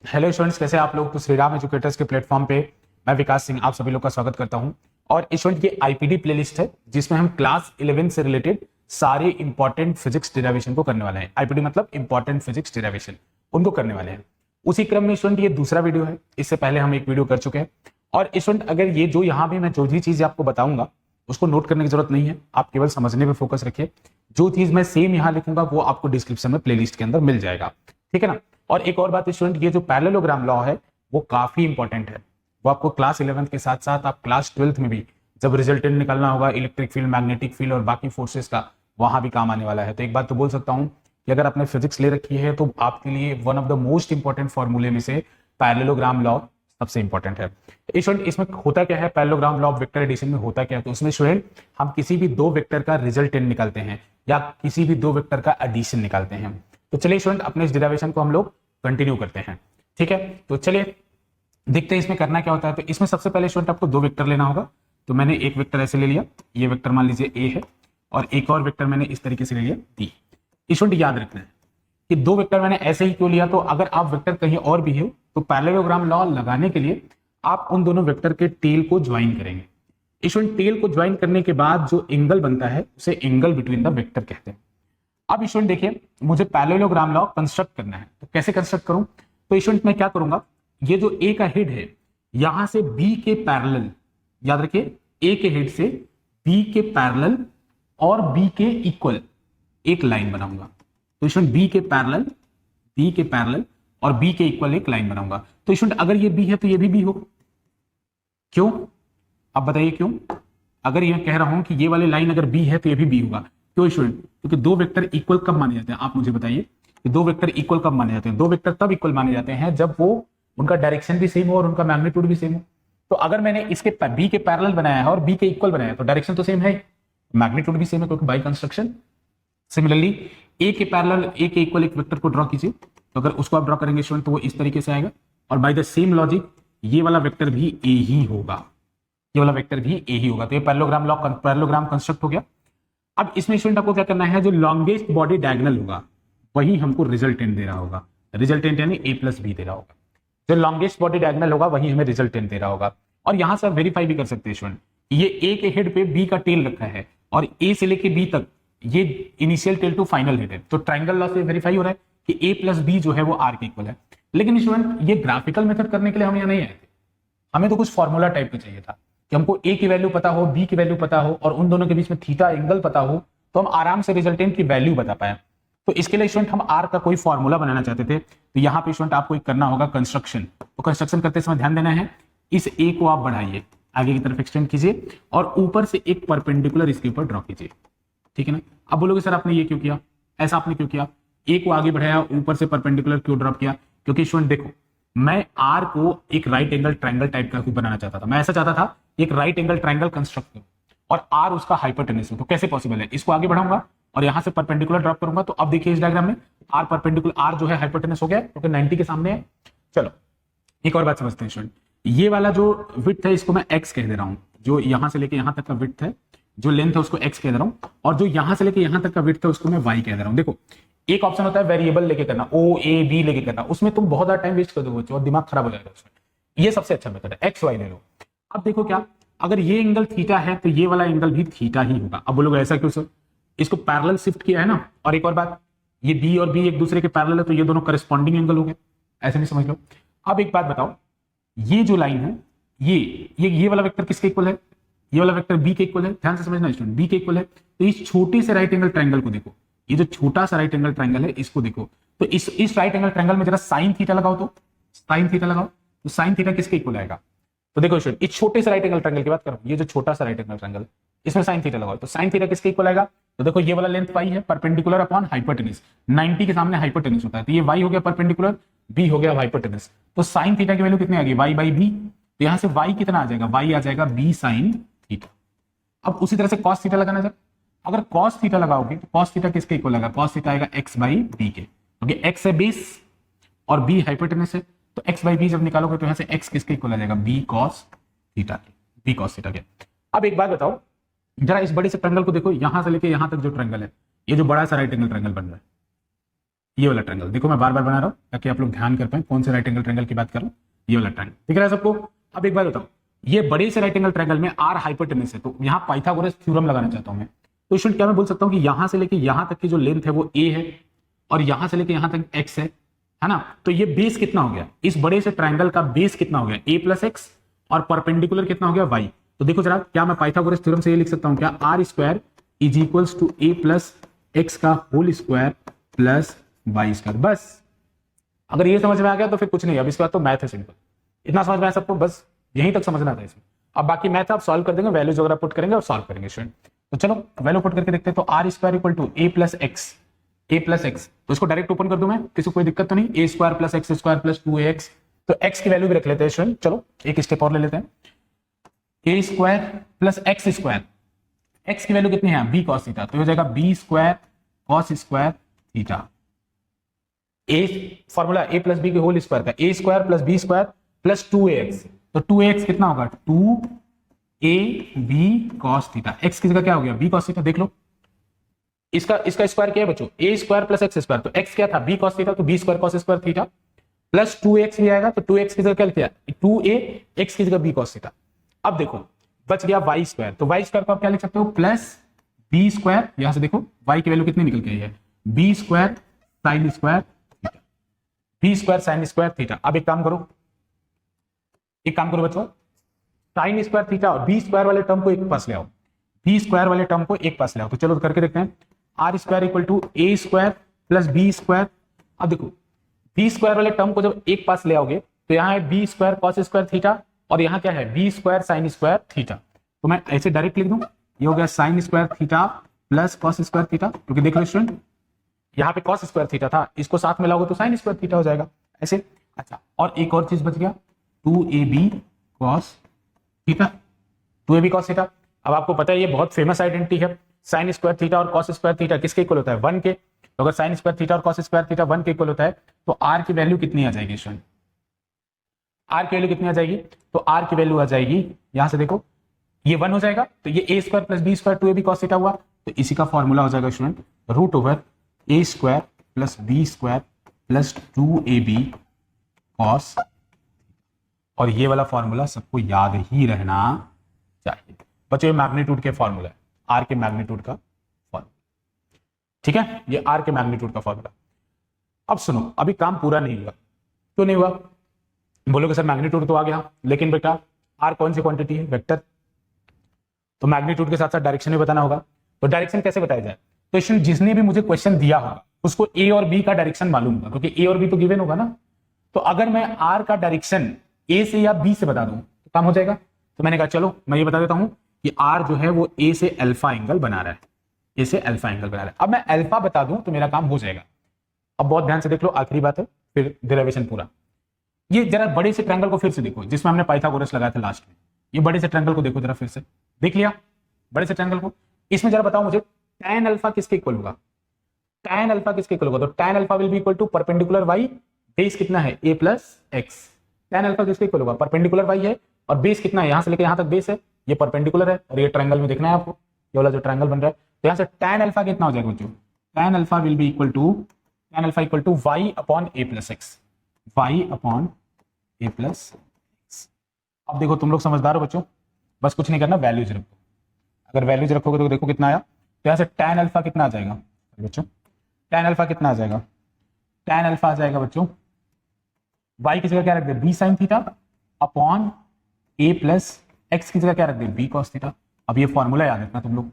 Hello students, कैसे आप लोग। तो श्री राम एजुकेटर्स के प्लेटफॉर्म पे मैं विकास सिंह आप सभी लोग का स्वागत करता हूं। और स्टूडेंट ये आईपीडी प्लेलिस्ट है जिसमें हम क्लास 11 से रिलेटेड सारे इंपॉर्टेंट फिजिक्स डेरिवेशन को करने वाले हैं। आईपीडी मतलब इंपॉर्टेंट फिजिक्स डेरिवेशन, उनको करने वाले हैं। उसी क्रम में स्टूडेंट ये दूसरा वीडियो है, इससे पहले हम एक वीडियो कर चुके हैं। और स्टूडेंट अगर ये जो यहाँ भी मैं जो भी चीज आपको बताऊंगा उसको नोट करने की जरूरत नहीं है, आप केवल समझने पे फोकस रखिए। जो चीज मैं सेम यहाँ लिखूंगा वो आपको डिस्क्रिप्शन में प्लेलिस्ट के अंदर मिल जाएगा, ठीक है ना। और एक और बात स्टूडेंट, ये जो पैरेललोग्राम लॉ है वो काफी इंपॉर्टेंट है। वो आपको क्लास 11 के साथ साथ आप क्लास 12 में भी जब रिजल्टेंट निकालना होगा इलेक्ट्रिक फील्ड, मैग्नेटिक फील्ड और बाकी फोर्सेस का, वहां भी काम आने वाला है। तो एक बात तो बोल सकता हूं कि अगर आपने फिजिक्स ले रखी है तो आपके लिए one of the most important फॉर्मूले में से पैरेललोग्राम लॉ सबसे इंपॉर्टेंट है। स्टूडेंट इसमें होता क्या है, parallelogram law of vector addition में होता क्या है, तो उसमें स्टूडेंट हम किसी भी दो वेक्टर का रिजल्टेंट निकालते हैं या किसी भी दो वेक्टर का एडिशन निकालते हैं। तो चलिए स्टूडेंट अपने इस डेरिवेशन को हम लोग कंटिन्यू करते हैं, ठीक है। तो चलिए देखते हैं इसमें करना क्या होता है। तो इसमें सबसे पहले स्टूडेंट आपको दो वेक्टर लेना होगा। तो मैंने एक वेक्टर ऐसे ले लिया, ये वेक्टर मान लीजिए ए है, और एक और वेक्टर मैंने इस तरीके से ले लिया बी। स्टूडेंट याद रखना है कि दो वेक्टर मैंने ऐसे ही क्यों लिया, तो अगर आप वेक्टर कहीं और भी हो तो पैरेललोग्राम लॉ लगाने के लिए आप उन दोनों वेक्टर के टेल को ज्वाइन करेंगे। स्टूडेंट टेल को ज्वाइन करने के बाद जो एंगल बनता है उसे एंगल बिटवीन द वेक्टर कहते हैं। अब स्टूडेंट देखिए, मुझे पैरेललोग्राम लॉ कंस्ट्रक्ट करना है, तो कैसे कंस्ट्रक्ट करूं। तो स्टूडेंट मैं क्या करूंगा, ये जो ए का हेड है यहां से बी के पैरेलल, याद रखिए ए के हेड से बी के पैरेलल और बी के इक्वल एक लाइन बनाऊंगा। तो स्टूडेंट बी के पैरेलल और बी के इक्वल एक लाइन बनाऊंगा। तो स्टूडेंट अगर ये बी है तो ये भी बी हो, क्यों, अब बताइए क्यों। अगर ये कह रहा हूं कि ये वाली लाइन अगर बी है तो ये भी बी होगा, क्यों स्टूडेंट, क्योंकि दो वेक्टर इक्वल कब माने जाते हैं, आप मुझे बताइए कि दो वेक्टर इक्वल कब माने जाते हैं। दो वेक्टर तब इक्वल माने जाते हैं जब वो उनका डायरेक्शन भी सेम हो और उनका मैग्नीट्यूड भी सेम हो। तो अगर मैंने इसके बी के पैरेलल बनाया है और बी के इक्वल बनाया है तो डायरेक्शन तो सेम है, मैग्नीट्यूड भी सेम है, क्योंकि बाई कंस्ट्रक्शन। सिमिलरली ए के पैरेलल ए के इक्वल एक वेक्टर को ड्रॉ कीजिए, तो अगर उसको आप ड्रॉ करेंगे स्टूडेंट तो वो इस तरीके से आएगा। और बाय द सेम लॉजिक ये वाला वेक्टर भी ए ही होगा, ये वाला वेक्टर भी ए ही होगा। तो ये पैरेललोग्राम कंस्ट्रक्ट हो गया। अब इसमें स्टूडेंट आपको क्या करना है, जो लॉन्गेस्ट बॉडी डायगोनल होगा वही हमको रिजल्टेंट दे रहा होगा। रिजल्टेंट यानी ए प्लस बी दे रहा होगा। जो लॉन्गेस्ट बॉडी डायगोनल होगा वही हमें रिजल्टेंट दे रहा होगा। और यहां से आप वेरीफाई भी कर सकते हैं स्टूडेंट, ये ए के हेड पे बी का टेल रखा है और ए से लेके बी तक ये initial tail to final head है। तो ट्राइंगल लॉ से वेरीफाई हो रहा है कि ए प्लस बी जो है वो आर के इक्वल है। लेकिन स्टूडेंट ये ग्राफिकल मेथड करने के लिए हम यहाँ नहीं आए थे, हमें तो कुछ फॉर्मूला टाइप का चाहिए था कि हमको ए की वैल्यू पता हो, बी की वैल्यू पता हो और उन दोनों के बीच में थीटा एंगल पता हो, तो हम आराम से रिजल्टेंट की वैल्यू बता पाए। तो इसके लिए स्टूडेंट हम आर का कोई फॉर्मूला बनाना चाहते थे। तो यहाँ पे स्टूडेंट आपको एक करना होगा कंस्ट्रक्शन। तो कंस्ट्रक्शन करते समय ध्यान देना है, इस ए को आप बढ़ाइए, आगे की तरफ एक्सटेंड कीजिए और ऊपर से एक परपेंडिकुलर इसके ऊपर ड्रॉ कीजिए, ठीक है ना। अब बोलोगे सर आपने ये क्यों किया, ऐसा आपने क्यों किया, ए को आगे बढ़ाया ऊपर से परपेंडिकुलर क्यों ड्रॉप किया, क्योंकि स्टूडेंट देखो मैं आर को एक राइट एंगल ट्रायंगल टाइप का बनाना चाहता था। मैं ऐसा चाहता था एक राइट एंगल ट्रायंगल कंस्ट्रक्ट करूं और आर उसका हाइपोटेन्यूज हो। तो कैसे पॉसिबल है, इसको आगे बढ़ाऊंगा और यहां से परपेंडिकुलर ड्रॉप करूंगा। तो अब देखिए इस डायग्राम में आर परपेंडिकुलर, आर जो है हाइपोटेन्यूज हो गया क्योंकि 90 के सामने है। चलो एक और बात समझते हैं स्टूडेंट, ये वाला जो विड्थ है इसको मैं एक्स कह दे रहा हूं, जो यहां से लेके यहां तक का विड्थ है, जो लेंथ है उसको एक्स कह दे रहा हूं, और जो यहां से लेके यहां तक का विड्थ है उसको मैं वाई कह दे रहा हूं। देखो एक ऑप्शन होता है वेरिएबल लेके करना, ओ ए बी लेके करना, उसमें तुम बहुत ज्यादा टाइम वेस्ट कर दोगे और दिमाग खराब हो जाएगा उसमें। ये सबसे अच्छा मेथड है, एक्स वाई ले लो। अब देखो क्या, अगर ये एंगल थीटा है तो ये वाला एंगल भी थीटा ही होगा। अब बोलोगे ऐसा क्यों सर, इसको पैरेलल शिफ्ट किया है ना। और एक और बात, ये बी और बी एक दूसरे के पैरेलल है तो ये दोनों करस्पॉन्डिंग एंगल हो गए, ऐसे भी समझ लो। अब एक बात बताओ, ये जो लाइन है ये वाला वेक्टर किसके इक्वल है, ये वाला वेक्टर बी के इक्वल है। ध्यान से समझना स्टूडेंट, बी के इक्वल है। तो इस छोटे से राइट एंगल ट्रायंगल को देखो, ये जो छोटा सा राइट एंगल ट्रायंगल है इसको देखो। तो इस राइट एंगल ट्रायंगल में जरा साइन थीटा लगाओ, तो साइन थीटा लगाओ, तो साइन थीटा किसके इक्वल आएगा। तो देखो स्टूडेंट इस छोटे से राइट एंगल ट्रायंगल की बात करो, ये जो छोटा सा राइट एंगल ट्रायंगल इसमें साइन थीटा लगाओ, तो साइन थीटा किसके इक्वल आएगा। तो देखो ये वाला लेंथ पाई है परपेंडिकुलर अपॉन हाइपोटेन्यूज, 90 के सामने हाइपोटेन्यूज होता है, तो ये वाई हो गया परपेंडिकुलर, बी हो गया हाइपोटेन्यूज। तो साइन थीटा की वैल्यू कितनी आ गई, वाई बाई बी। तो यहां से वाई कितना आ जाएगा, वाई आ जाएगा बी साइन थीटा। अब उसी तरह से कॉस थीटा लगाना, जब अगर कॉस थीटा लगाओगे तो कॉस थीटा किसके इक्वल आएगा, कॉस थीटा आएगा एक्स बाई बी के, क्योंकि एक्स है बेस और बी हाइपोटेन्यूज है। तो एक्स बाई बी जब निकालोगे तो यहां से एक्स किसके इक्वल आ जाएगा, बी कॉस थीटा के, बी कॉस थीटा के। अब एक बात बताओ, जरा इस बड़े से ट्रायंगल को देखो, यहां से लेके यहां तक जो ट्रायंगल है, ये जो बड़ा सा राइट एंगल ट्रायंगल बन रहा है, ये वाला ट्रायंगल देखो, मैं बार बार बना रहा हूँ ताकि आप लोग ध्यान कर पाए कौन से राइट एंगल ट्रायंगल की बात कर रहा हूँ। ये वाला ट्रायंगल दिख रहा है सबको। अब एक बात बताओ, ये बड़े से राइट एंगल ट्रायंगल में आर हाइपोटेनस है, तो यहाँ पाइथागोरस थ्योरम लगाना चाहता हूँ मैं। तो स्टूडेंट क्या मैं बोल सकता हूँ कि यहां से लेके यहां तक की जो लेंथ है वो ए है, और यहां से लेके यहां तक एक्स है ना। तो ये बेस कितना हो गया, इस बड़े से ट्रायंगल का बेस कितना हो गया, ए प्लस एक्स, और परपेंडिकुलर कितना हो गया, वाई। तो देखो जरा, क्या मैं पाइथागोरस थ्योरम से ये लिख सकता हूं क्या, R square is equals to A plus X का whole square plus Y square. बस अगर ये समझ में आ गया तो फिर कुछ नहीं, अब इसके बाद तो मैथ है सिंपल। इतना समझ में आया सबको, बस यहीं तक समझना था इसमें। अब बाकी मैथ आप सॉल्व कर देंगे, वैल्यूज वगैरह पुट करेंगे और सॉल्व करेंगे स्टूडेंट। तो चलो वैल्यू पुट करके देखते हैं। तो r square equal to A plus x, a plus x, तो इसको डायरेक्ट ओपन कर दूं मैं, किसी को कोई दिक्कत तो नहीं, A square plus X square plus 2ax। तो एक्स की वैल्यू भी रख लेते हैं स्टूडेंट, चलो एक स्टेप और ले लेते हैं। A square plus X square, X की वैल्यू कितनी है, बी कॉस थीटा, तो हो जाएगा B square cos square theta. A formula A plus B के होल स्क्वायर का, A square plus B square plus 2ax, तो 2ax कितना होगा, 2ab cos थीटा। x की जगह क्या हो गया, b cos थीटा। देख लो इसका स्क्वायर क्या है बच्चों, a square plus X square, तो x क्या था, b cos थीटा, तो b square cos square theta plus 2x भी आएगा, तो 2x की जगह क्या लिखा, 2a, x की जगह b cos थीटा। अब देखो बच गया y स्क्वायर, तो y स्क्वायर को आप क्या लिख सकते हो, प्लस b स्क्वायर, यहां से देखो y की वैल्यू कितनी निकल के आई है, b square sine square theta, b square sine square theta. अब एक काम करो बच्चों, साइन स्क्वायर थीटा और बी स्क्वायर वाले टर्म को एक पास ले आओ, बी स्क्वायर वाले टर्म को एक पास ले आओ। तो चलो करके देखते हैं, r square equal to a square plus B square. अब देखो बी स्क्वायर वाले टर्म को जब एक पास ले आओगे तो यहाँ है b square cos square theta, और यहाँ क्या है, b square sine square theta. तो मैं ऐसे डायरेक्ट लिख दूं, ये हो गया sine square theta plus cos square theta, क्योंकि देख लो स्टूडेंट यहाँ पे कॉस स्क्वायर थीटा था, इसको साथ में लाओगे तो साइन स्क्वायर थीटा हो जाएगा ऐसे। अच्छा, और एक और चीज बच गया, 2ab cos theta, 2ab cos theta. अब आपको पता है ये बहुत फेमस आइडेंटिटी है, साइन स्क्वायर थीटा और कॉस स्क्वायर थीटा किसके इक्वल होता है, 1 के। तो अगर साइन स्क्वायर थीटा और कॉस स्क्वायर थीटा 1 के इक्वल होता है तो आर की वैल्यू कितनी आ जाएगी स्टूडेंट, आर की वैल्यू कितनी आ जाएगी, तो आर की वैल्यू आ जाएगी, यहां से देखो ये 1 हो जाएगा, तो ये A square plus B square 2ab cos theta हुआ, तो इसी का फॉर्मूला हो जाएगा student root over A square plus B square plus 2ab cos। और ये वाला फॉर्मूला सबको याद ही रहना चाहिए बच्चों, ये मैग्नीट्यूड के फॉर्मूला है, आर के मैग्नीट्यूड का फॉर्मूला, ठीक है, ये आर के मैग्नीट्यूड का फॉर्मूला। अब सुनो, अभी काम पूरा नहीं हुआ, क्यों नहीं हुआ, बोलोगे सर मैग्नीट्यूड तो आ गया, लेकिन बेटा आर कौन सी क्वांटिटी है, वेक्टर, तो मैग्नीट्यूड के साथ साथ डायरेक्शन भी बताना होगा। तो डायरेक्शन कैसे बताया जाए, तो स्टूडेंट जिसने भी मुझे क्वेश्चन दिया होगा उसको ए और बी का डायरेक्शन मालूम होगा, क्योंकि ए और बी तो गिवन होगा ना। तो अगर मैं आर का डायरेक्शन ए से या बी से बता दूं तो काम हो जाएगा। तो मैंने कहा चलो मैं ये बता देता हूं कि आर जो है वो ए से अल्फा एंगल बना रहा है, ए से अल्फा एंगल बना रहा है। अब मैं अल्फा बता दूं तो मेरा काम हो जाएगा। अब बहुत ध्यान से देख लो, आखिरी बात है फिर डेरिवेशन पूरा। ये जरा बड़े से ट्रायंगल को फिर से देखो जिसमें हमने पाइथागोरस लगाया था लास्ट में, ये बड़े से ट्रायंगल को देखो जरा फिर से, देख लिया बड़े से ट्रायंगल को। इसमें जरा बताओ मुझे tan अल्फा किसके इक्वल होगा, tan अल्फा किसके इक्वल होगा, तो tan alpha will be equal to perpendicular y, base कितना है a plus x. tan alpha किसके इक्वल होगा, परपेंडिकुलर y है, और बेस कितना है, यहां से लेकर यहां तक बेस है, ये परपेंडिकुलर है, और ये ट्रायंगल में देखना है आपको, ये वाला जो ट्रायंगल बन रहा है। तो यहां से tan अल्फा कितना हो जाएगा बच्चों, tan alpha will be equal to tan alpha equal to y upon a plus x, y upon a plus x. अब देखो तुम लोग समझदार हो बच्चों, बस कुछ नहीं करना, वैल्यूज रखो। अगर वैल्यूज रखोगे तो देखो कितना आया, तो यहां से tan अल्फा कितना आ जाएगा बच्चों, tan अल्फा कितना आ जाएगा, tan अल्फा आ जाएगा बच्चों y की जगह क्या रख दे, b sin theta upon a plus x की जगह क्या रख दे, b cos थीटा। अब ये फॉर्मूला याद रखना तुम लोग,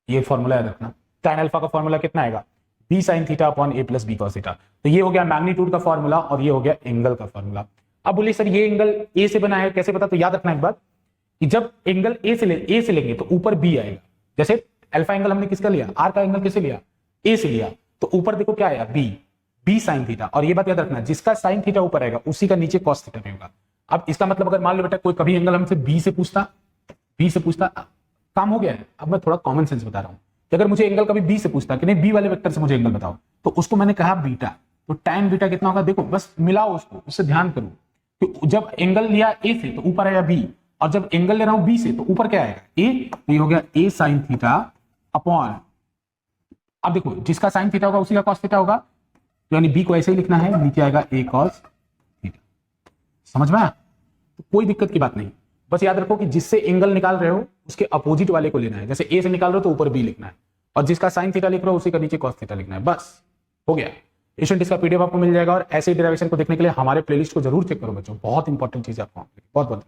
ये फॉर्मूला याद रखना, tan अल्फा का फॉर्मूला कितना आएगा, b sin theta upon a plus b cos theta. तो ये हो गया मैग्नीट्यूड का फॉर्मूला और ये हो गया एंगल का फॉर्मूला। अब बोलिए सर ये एंगल a से बना है, कैसे पता, तो याद रखना एक बात कि जब एंगल a से लेंगे तो ऊपर b आएगा। जैसे अल्फा एंगल हमने किसका लिया, r का एंगल किसे लिया, a से लिया, तो ऊपर देखो क्या आया, b sin थीटा। और ये बात याद रखना, जिसका sin थीटा ऊपर आएगा उसी का नीचे cos थीटा भी होगा। अब इसका मतलब अगर मान लो बेटा कोई कभी एंगल हमसे b से पूछता, काम हो गया है। अब मैं थोड़ा कॉमन सेंस बता रहा हूं कि अगर मुझे एंगल कभी b से पूछता कि नहीं b वाले वेक्टर से मुझे एंगल बताओ, तो उसको मैंने कहा बीटा, तो tan बीटा कितना होगा, देखो बस मिलाओ उसको, उससे ध्यान करो कि जब एंगल लिया a से तो ऊपर आया b, और जब एंगल ले रहा हूं b से तो ऊपर क्या आएगा a, तो ये हो गया a sin थीटा अपॉन अब देखो जिसका साइन थीटा होगा उसी का कॉस थीटा होगा, तो यानी बी को ऐसे ही लिखना है, नीचे आएगा ए कॉस थीटा। समझ में आया? तो कोई दिक्कत की बात नहीं, बस याद रखो कि जिससे एंगल निकाल रहे हो उसके अपोजिट वाले को लेना है। जैसे ए से निकाल रहे हो तो ऊपर बी लिखना है, और जिसका साइन थीटा लिख रहे हो उसी का नीचे कॉस थीटा लिखना है, बस हो गया। स्टूडेंट इसका पीडीएफ आपको मिल जाएगा, और ऐसे डेरिवेशन को देखने के लिए हमारे प्लेलिस्ट को जरूर चेक करो बच्चों, बहुत इंपॉर्टेंट चीज है आपको। बहुत बहुत